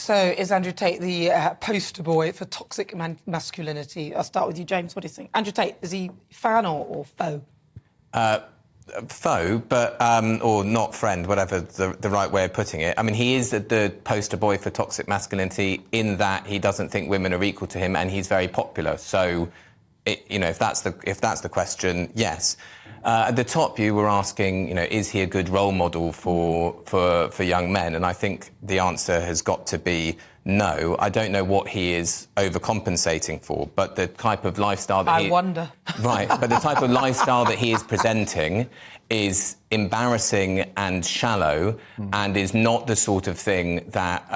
So is Andrew Tate the poster boy for toxic masculinity? I'll start with you, James. What do you think? Andrew Tate, is he fan or foe? Foe, but or not friend, whatever the right way of putting it. I mean, he is the poster boy for toxic masculinity in that he doesn't think women are equal to him, and he's very popular. So, if that's the question, yes. At the top, you were asking, is he a good role model for young men? And I think the answer has got to be no. I don't know what he is overcompensating for, but the type of lifestyle that I wonder. Right, but the type of lifestyle that he is presenting is embarrassing and shallow, and is not the sort of thing that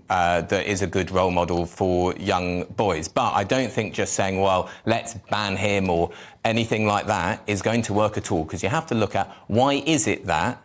that is a good role model for young boys. But I don't think just saying, well, let's ban him or anything like that is going to work at all, because you have to look at why is it that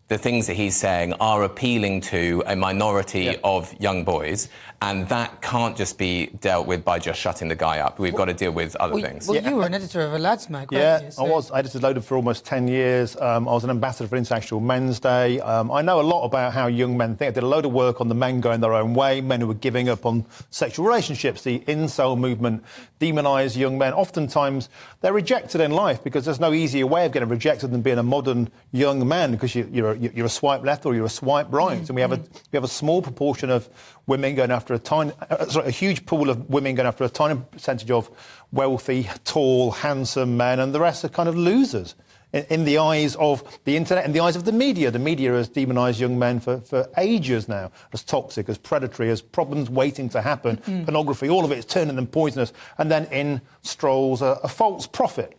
the things that he's saying are appealing to a minority of young boys, and that can't just be dealt with by just shutting the guy up. We've got to deal with other things. Well, you were an editor of a lads mag, weren't you? Yeah, I was. I edited Loaded for almost 10 years. I was an ambassador for International Men's Day. I know a lot about how young men think. I did a load of work on the men going their own way, men who were giving up on sexual relationships. The incel movement demonised young men. Oftentimes, they're rejected in life because there's no easier way of getting rejected than being a modern young man, because you're a swipe left or you're a swipe right. And we have a small proportion of women going after a huge pool of women going after a tiny percentage of wealthy, tall, handsome men, and the rest are kind of losers in the eyes of the internet, in the eyes of the media. The media has demonised young men for ages now as toxic, as predatory, as problems waiting to happen, pornography, all of it is turning them poisonous. And then in strolls a false prophet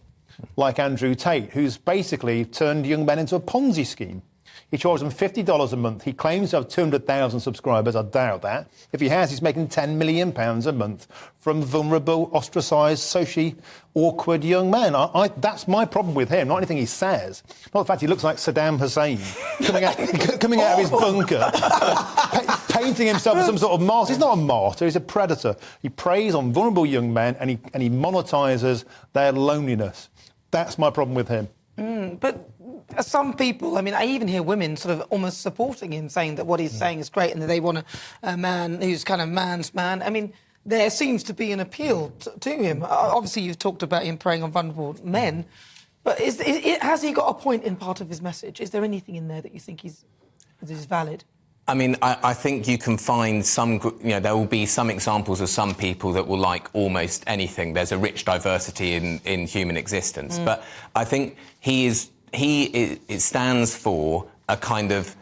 like Andrew Tate, who's basically turned young men into a Ponzi scheme. He charges them $50 a month. He claims to have 200,000 subscribers. I doubt that. If he has, he's making £10 million a month from vulnerable, ostracised, socially awkward young men. That's my problem with him, not anything he says. Not the fact he looks like Saddam Hussein coming out of his bunker, painting himself as some sort of martyr. He's not a martyr, he's a predator. He preys on vulnerable young men and he monetises their loneliness. That's my problem with him. But some people, I mean, I even hear women sort of almost supporting him, saying that what he's saying is great and that they want a man who's kind of man's man. I mean, there seems to be an appeal to him. Obviously, you've talked about him preying on vulnerable men, but has he got a point in part of his message? Is there anything in there that you think is valid? I mean, I think you can find some, there will be some examples of some people that will like almost anything. There's a rich diversity in human existence. But I think it stands for a kind of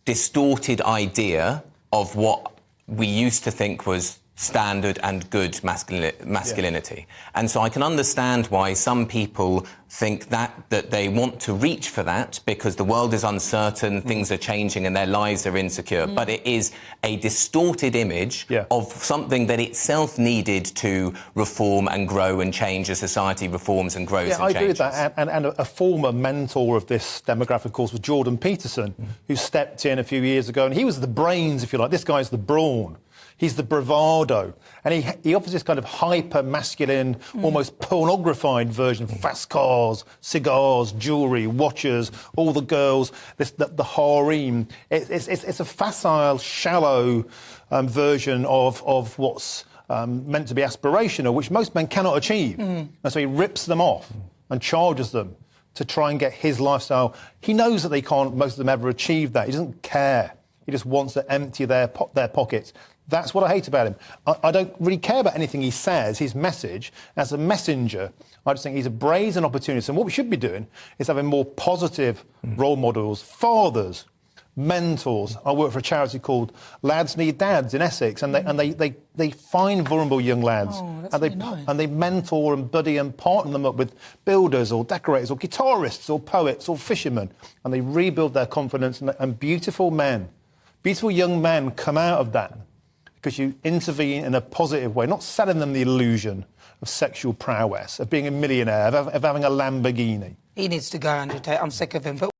distorted idea of what we used to think was standard and good masculinity. And so I can understand why some people think that they want to reach for that because the world is uncertain, things are changing and their lives are insecure. But it is a distorted image of something that itself needed to reform and grow and change as society reforms and grows and changes. I agree with that. And a former mentor of this demographic, of course, was Jordan Peterson, who stepped in a few years ago. And he was the brains, if you like. This guy's the brawn. He's the bravado. And he offers this kind of hyper-masculine, almost pornographied version of fast cars, cigars, jewellery, watches, all the girls, the harem. It's a facile, shallow version of what's meant to be aspirational, which most men cannot achieve. And so he rips them off and charges them to try and get his lifestyle. He knows that they can't, most of them, ever achieve that. He doesn't care. He just wants to empty their pockets. That's what I hate about him. I don't really care about anything he says, his message. As a messenger, I just think he's a brazen opportunist. And what we should be doing is having more positive role models, fathers, mentors. I work for a charity called Lads Need Dads in Essex, and they find vulnerable young lads, and they mentor and buddy and partner them up with builders or decorators or guitarists or poets or fishermen, and they rebuild their confidence, and beautiful men, beautiful young men come out of that. Because you intervene in a positive way, not selling them the illusion of sexual prowess, of being a millionaire, of having a Lamborghini. He needs to go, Andrew Tate. I'm sick of him. But